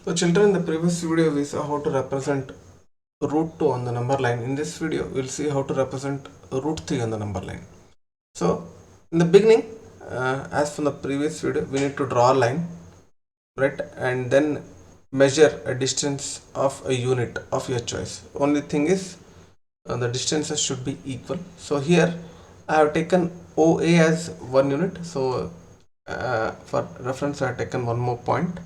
So children, in the previous video we saw how to represent root 2 on the number line. In this video we'll see how to represent root 3 on the number line. So in the beginning, as from the previous video, we need to draw a line, right, and then measure a distance of a unit of your choice. Only thing is the distances should be equal. So here I have taken OA as 1 unit. So for reference I have taken one more point,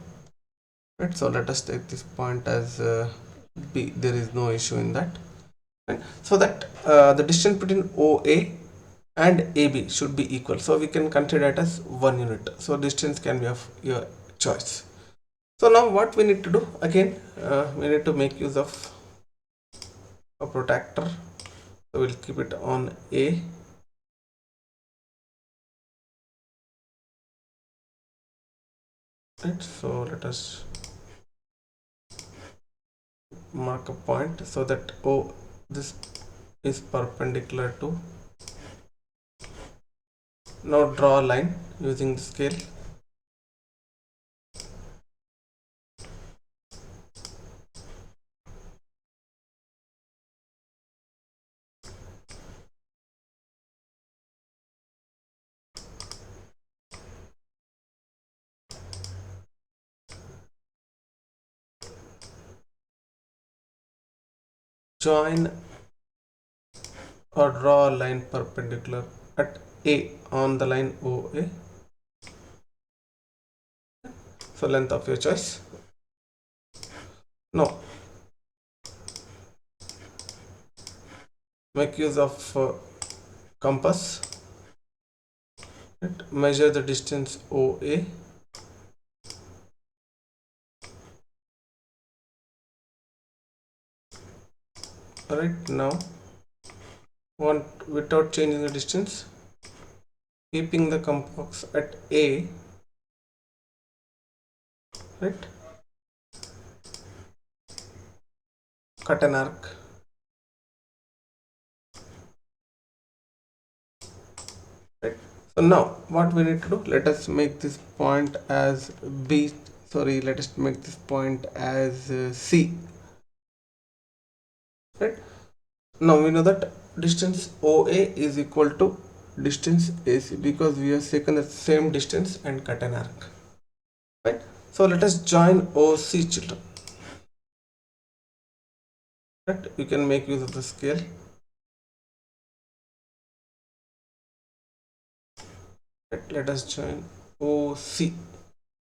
right. So let us take this point as B. There is no issue in that, right? So that the distance between OA and AB should be equal, so we can consider it as 1 unit. So distance can be of your choice. So now what we need to do, again we need to make use of a protractor. So we'll keep it on A, right. So let us mark a point so that this is perpendicular to. Now draw a line using the scale. Join or draw a line perpendicular at A on the line OA. So length of your choice. Now make use of compass, right. Measure the distance OA, right. Now without changing the distance, keeping the compass at A, right, cut an arc, right. So now what we need to do, let us make this point as B, sorry, let us make this point as C, right. Now we know that distance OA is equal to distance AC because we have taken the same distance and cut an arc, right. So let us join OC, children, right. You can make use of the scale, right. Let us join OC.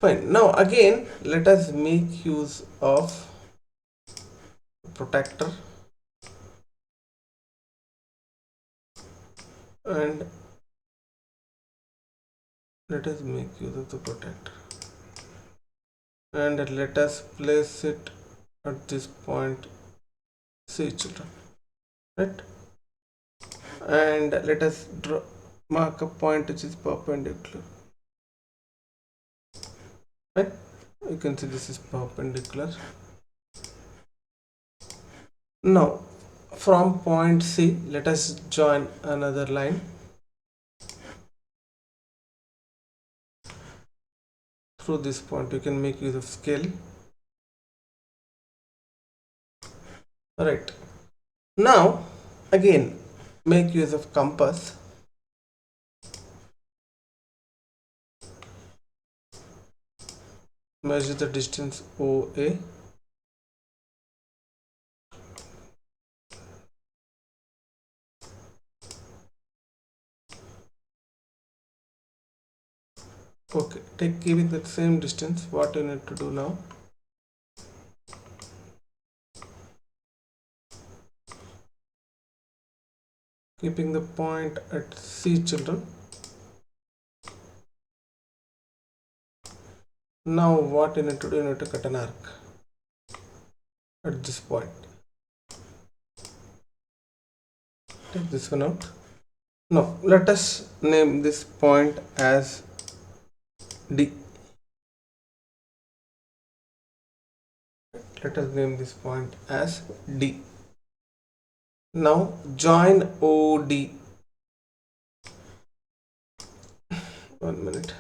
Fine. Now again let us make use of protractor and let us make use of the protractor and let us place it at this point C, children, right. And let us mark a point which is perpendicular, right. You can see this is perpendicular. Now from point C let us join another line through this point. You can make use of scale, right. Now again make use of compass, measure the distance OA, okay. Keeping that same distance, what you need to do now, keeping the point at C, children. Now what you need to do, you need to cut an arc at this point. Take this one out. Now let us name this point as D. Let us name this point as D. Now join OD. 1 minute.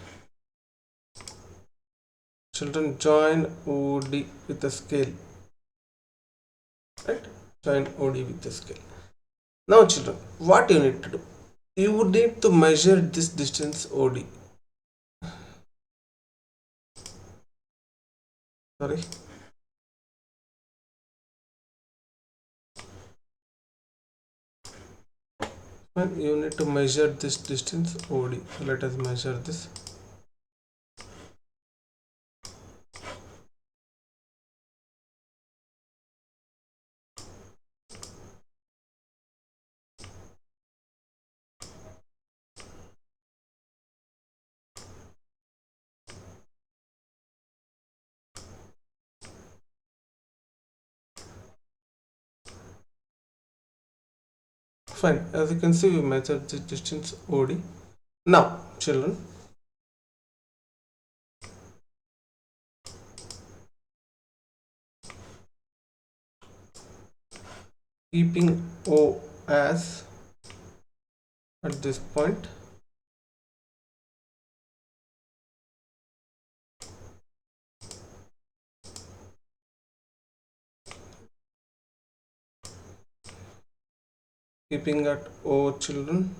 children, join OD with a scale, right? Join OD with a scale. Now children, what you need to do, you would need to measure this distance OD. Sorry, and you need to measure this distance OD. So let us measure this. Fine, as you can see, we measured this distance OD. Now children, keeping O as at this point, keeping at O children,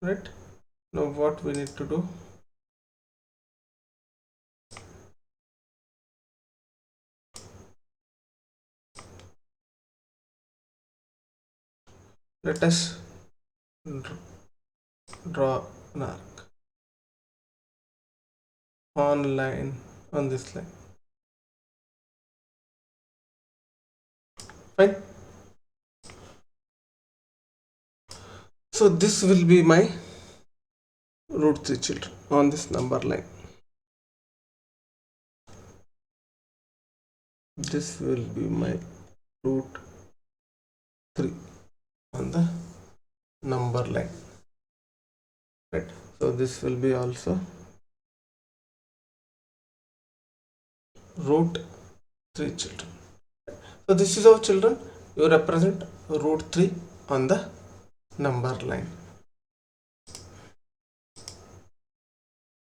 right? Now what we need to do, let us draw an arc on line, on this line. Fine. So this will be my root 3 children on this number line. This will be my root 3 on the number line, right? So this will be also root 3 children. So this is how children you represent root 3 on the number line.